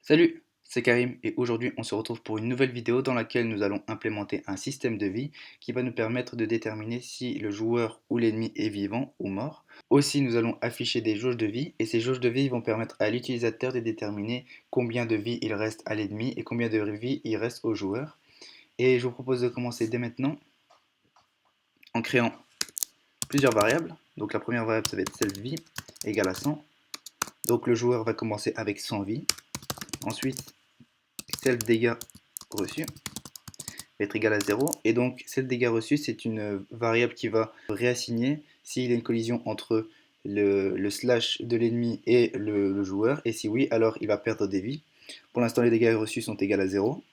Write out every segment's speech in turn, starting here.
Salut, c'est Karim et aujourd'hui on se retrouve pour une nouvelle vidéo dans laquelle nous allons implémenter un système de vie qui va nous permettre de déterminer si le joueur ou l'ennemi est vivant ou mort. Aussi nous allons afficher des jauges de vie et ces jauges de vie vont permettre à l'utilisateur de déterminer combien de vie il reste à l'ennemi et combien de vie il reste au joueur. Et je vous propose de commencer dès maintenant en créant plusieurs variables. Donc la première variable ça va être self vie égale à 100. Donc le joueur va commencer avec 100 vie. Ensuite self dégâts reçus va être égal à 0. Et donc, cette dégâts reçus, c'est une variable qui va réassigner s'il y a une collision entre le slash de l'ennemi et le joueur. Et si oui, alors il va perdre des vies. Pour l'instant, les dégâts reçus sont égaux à 0.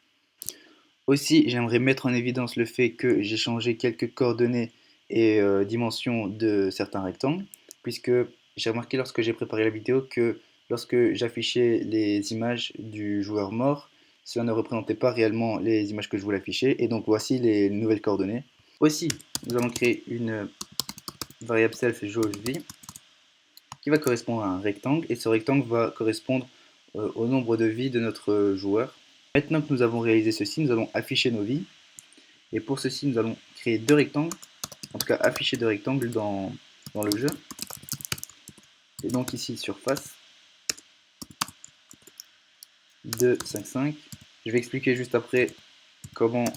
Aussi, j'aimerais mettre en évidence le fait que j'ai changé quelques coordonnées et dimensions de certains rectangles, puisque j'ai remarqué lorsque j'ai préparé la vidéo que lorsque j'affichais les images du joueur mort, cela ne représentait pas réellement les images que je voulais afficher, et donc voici les nouvelles coordonnées. Aussi, nous allons créer une variable self jauge vie qui va correspondre à un rectangle, et ce rectangle va correspondre au nombre de vies de notre joueur. Maintenant que nous avons réalisé ceci, nous allons afficher nos vies. Et pour ceci, nous allons créer deux rectangles, en tout cas afficher deux rectangles dans le jeu. Et donc ici, surface 2, 5, 5. Je vais expliquer juste après comment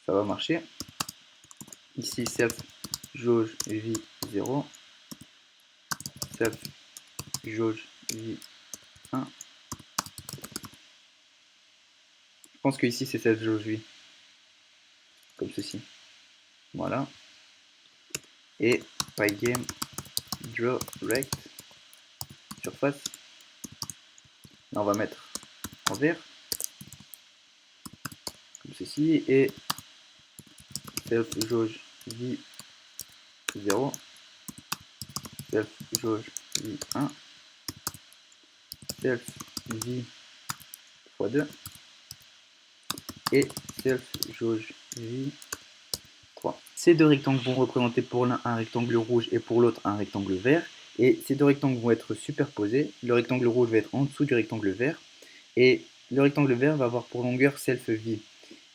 ça va marcher. Ici, self jauge vie 0, self jauge vie 1. Je pense que ici, c'est self jauge vie, comme ceci. Voilà. Et pygame draw rect surface. Là, on va mettre en vert, comme ceci, et self jauge vie 0, self jauge vie 1, self vie x 2 et self jauge vie 3. Ces deux rectangles vont représenter pour l'un un rectangle rouge et pour l'autre un rectangle vert. Et ces deux rectangles vont être superposés. Le rectangle rouge va être en dessous du rectangle vert. Et le rectangle vert va avoir pour longueur self vie.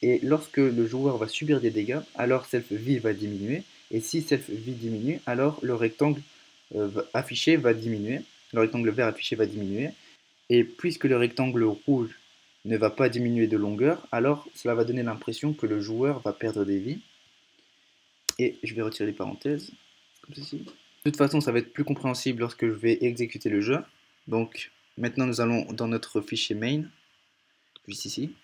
Et lorsque le joueur va subir des dégâts, alors self vie va diminuer. Et si self vie diminue, alors le rectangle affiché va diminuer. Le rectangle vert affiché va diminuer. Et puisque le rectangle rouge ne va pas diminuer de longueur, alors cela va donner l'impression que le joueur va perdre des vies. Et je vais retirer les parenthèses, comme ceci. De toute façon, ça va être plus compréhensible lorsque je vais exécuter le jeu. Donc maintenant, nous allons dans notre fichier main, juste ici.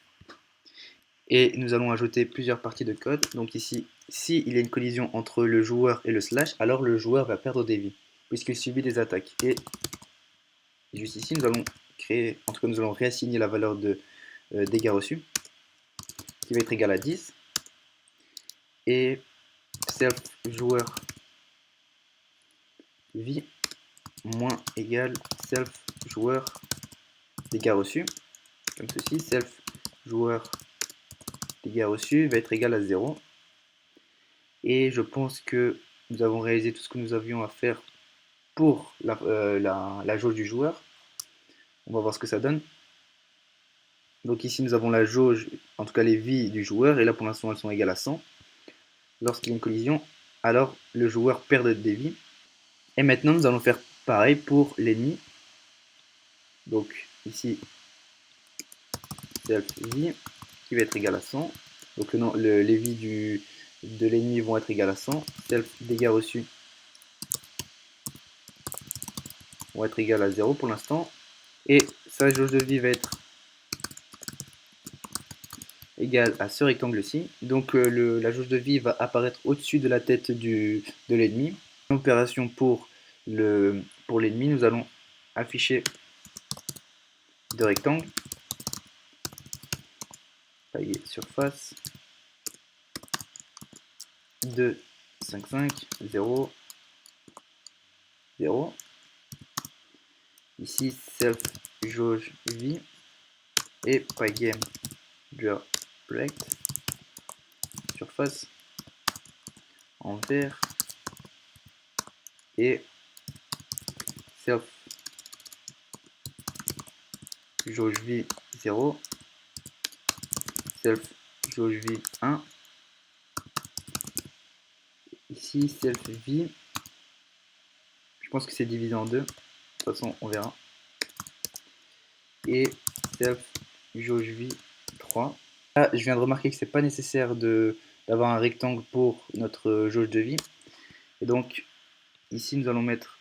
Et nous allons ajouter plusieurs parties de code. Donc ici, s'il y a une collision entre le joueur et le slash, alors le joueur va perdre des vies, puisqu'il subit des attaques. Et juste ici, nous allons créer, en tout cas nous allons réassigner la valeur de dégâts reçus, qui va être égal à 10. Et self joueur vie moins égal self joueur dégâts reçus, comme ceci. Self joueur dégâts reçus va être égal à 0. Et je pense que nous avons réalisé tout ce que nous avions à faire pour la jauge du joueur. On va voir ce que ça donne. Donc ici nous avons la jauge, en tout cas les vies du joueur, et là pour l'instant elles sont égales à 100. Lorsqu'il y a une collision, alors le joueur perd des vies. Et maintenant nous allons faire pareil pour l'ennemi. Donc ici self vie qui va être égal à 100. Donc les vies de l'ennemi vont être égales à 100. Self dégâts reçus vont être égales à 0 pour l'instant. Et sa jauge de vie va être égale à ce rectangle-ci. Donc la jauge de vie va apparaître au-dessus de la tête de l'ennemi. Opération pour l'ennemi, nous allons afficher deux rectangles. Tailler surface 2, 5, 5, 0, 0. Ici, self jauge vie et pygame draw rect surface en vert et self jauge vie 0, self jauge vie 1, ici self vie, je pense que c'est divisé en deux, de toute façon on verra, et self jauge vie 3. Là, je viens de remarquer que c'est pas nécessaire d'avoir un rectangle pour notre jauge de vie, et donc ici nous allons mettre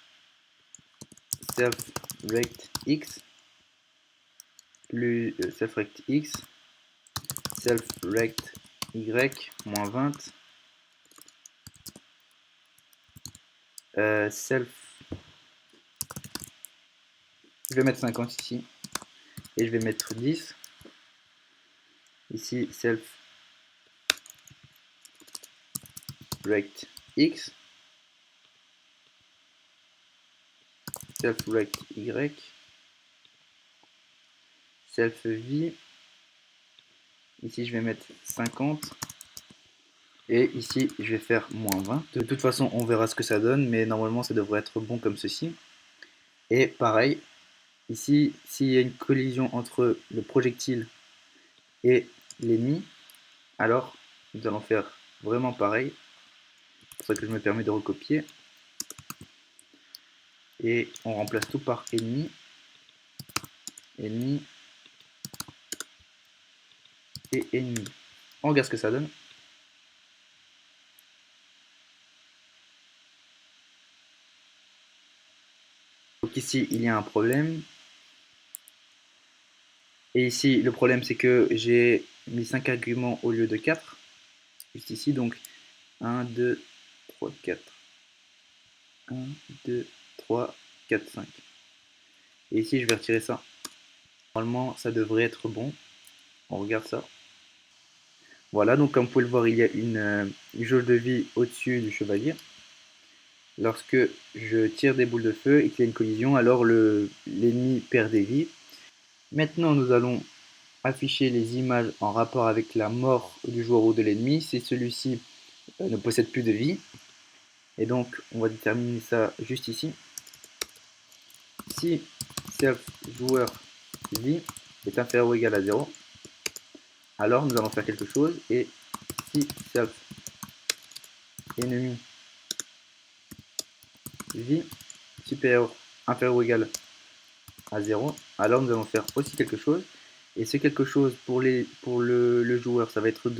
self rect x plus self rect x, self rect y moins 20, self, je vais mettre 50 ici, et je vais mettre 10, ici self rect x, self rect y, self v, ici je vais mettre 50, et ici je vais faire moins 20. De toute façon on verra ce que ça donne, mais normalement ça devrait être bon comme ceci. Et pareil, ici s'il y a une collision entre le projectile et l'ennemi, alors nous allons faire vraiment pareil. C'est pour ça que je me permets de recopier. Et on remplace tout par ennemi, ennemi et ennemi. On regarde ce que ça donne. Donc ici il y a un problème. Et ici le problème c'est que j'ai mis 5 arguments au lieu de 4. Juste ici, donc 1, 2, 3, 4. 1, 2, 3, 4, 5. Et ici je vais retirer ça. Normalement ça devrait être bon. On regarde ça. Voilà, donc comme vous pouvez le voir, il y a une jauge de vie au-dessus du chevalier. Lorsque je tire des boules de feu et qu'il y a une collision, alors l'ennemi perd des vies. Maintenant, nous allons afficher les images en rapport avec la mort du joueur ou de l'ennemi si celui-ci ne possède plus de vie. Et donc, on va déterminer ça juste ici. Si self joueur vie est inférieur ou égal à 0, alors nous allons faire quelque chose. Et si self ennemi vie supérieur, inférieur ou égal à 0, alors nous allons faire aussi quelque chose. Et ce quelque chose pour le joueur, ça va être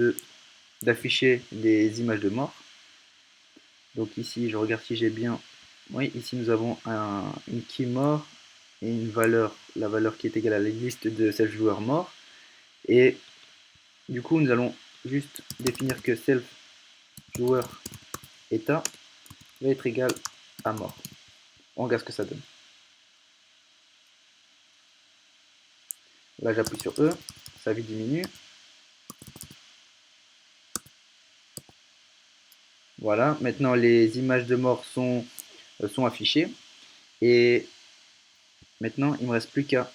d'afficher les images de mort. Donc ici, je regarde si j'ai bien. Oui, ici nous avons une key mort et une valeur, la valeur qui est égale à la liste de self joueur mort. Et du coup, nous allons juste définir que self joueur état va être égal à mort. On regarde ce que ça donne. Là, j'appuie sur E, sa vie diminue. Voilà, maintenant les images de mort sont affichées. Et maintenant, il ne me reste plus qu'à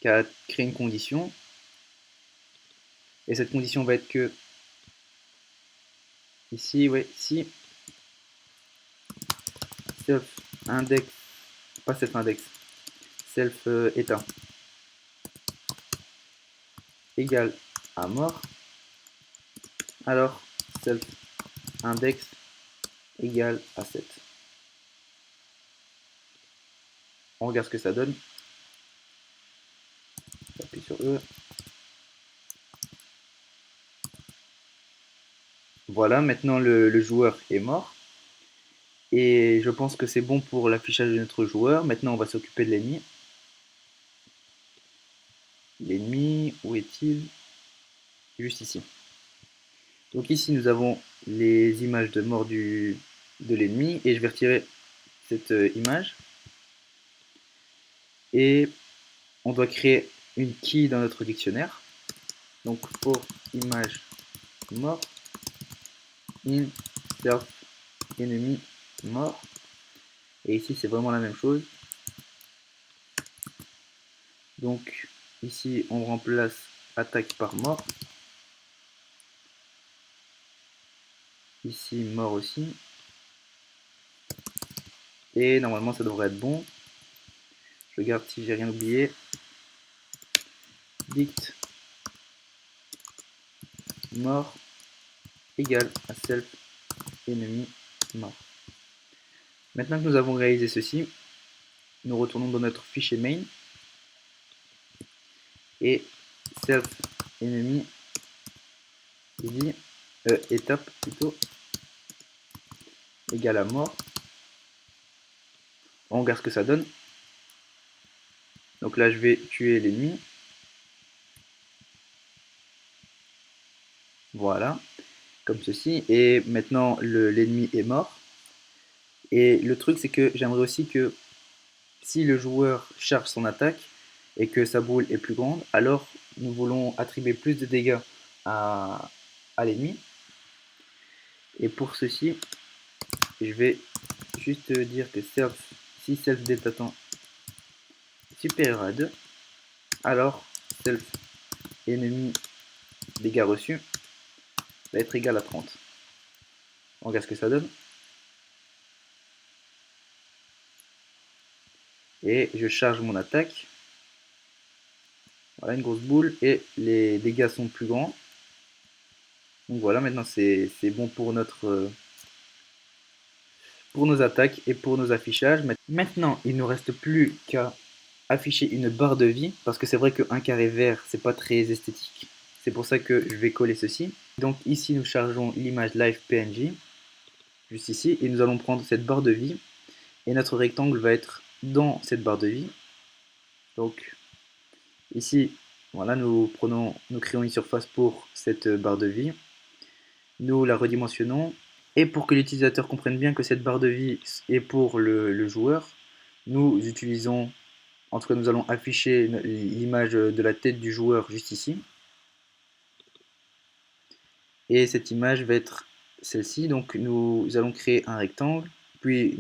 créer une condition. Et cette condition va être que ici, oui, si self index, pas self index, self état égale à mort, alors self index égale à 7. On regarde ce que ça donne. J'appuie sur E. Voilà, maintenant le joueur est mort. Et je pense que c'est bon pour l'affichage de notre joueur. Maintenant, on va s'occuper de l'ennemi. L'ennemi, où est-il? Juste ici. Donc ici, nous avons les images de mort de l'ennemi. Et je vais retirer cette image. Et on doit créer une key dans notre dictionnaire. Donc pour image mort, insert ennemi mort. Et ici, c'est vraiment la même chose. Donc ici, on remplace attaque par mort. Ici, mort aussi. Et normalement, ça devrait être bon. Je regarde si j'ai rien oublié. Dict mort égale à self ennemi mort. Maintenant que nous avons réalisé ceci, nous retournons dans notre fichier main et self ennemi vie étape plutôt égale à mort. On regarde ce que ça donne. Donc là je vais tuer l'ennemi. Voilà, comme ceci. Et maintenant l'ennemi est mort. Et le truc c'est que j'aimerais aussi que si le joueur charge son attaque et que sa boule est plus grande, alors nous voulons attribuer plus de dégâts à l'ennemi. Et pour ceci, je vais juste dire que si self détatant supérieur à 2, alors self ennemi dégâts reçus va être égal à 30. On regarde ce que ça donne. Et je charge mon attaque. Voilà une grosse boule et les dégâts sont plus grands. Donc voilà, maintenant c'est bon pour nos attaques et pour nos affichages. Maintenant, il ne nous reste plus qu'à afficher une barre de vie parce que c'est vrai qu'un carré vert, c'est pas très esthétique. C'est pour ça que je vais coller ceci. Donc ici, nous chargeons l'image live PNG, juste ici, et nous allons prendre cette barre de vie et notre rectangle va être dans cette barre de vie. Donc ici, voilà, nous créons une surface pour cette barre de vie. Nous la redimensionnons. Et pour que l'utilisateur comprenne bien que cette barre de vie est pour le joueur, nous utilisons, en tout cas nous allons afficher l'image de la tête du joueur juste ici. Et cette image va être celle-ci. Donc nous allons créer un rectangle, puis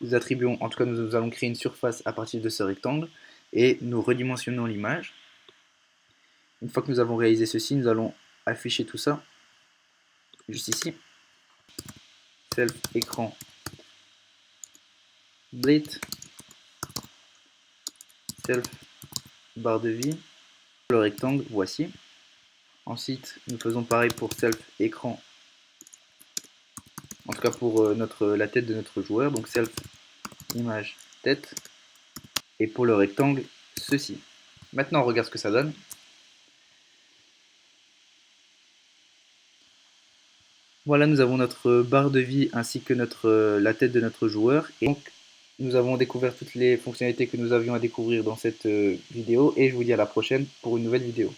nous attribuons, en tout cas nous allons créer une surface à partir de ce rectangle, et nous redimensionnons l'image. Une fois que nous avons réalisé ceci, nous allons afficher tout ça juste ici. Self écran blit self barre de vie, le rectangle, voici. Ensuite, nous faisons pareil pour self écran, en tout cas pour la tête de notre joueur, donc self image tête, et pour le rectangle, ceci. Maintenant, on regarde ce que ça donne. Voilà, nous avons notre barre de vie ainsi que la tête de notre joueur. Et donc, nous avons découvert toutes les fonctionnalités que nous avions à découvrir dans cette vidéo, et je vous dis à la prochaine pour une nouvelle vidéo.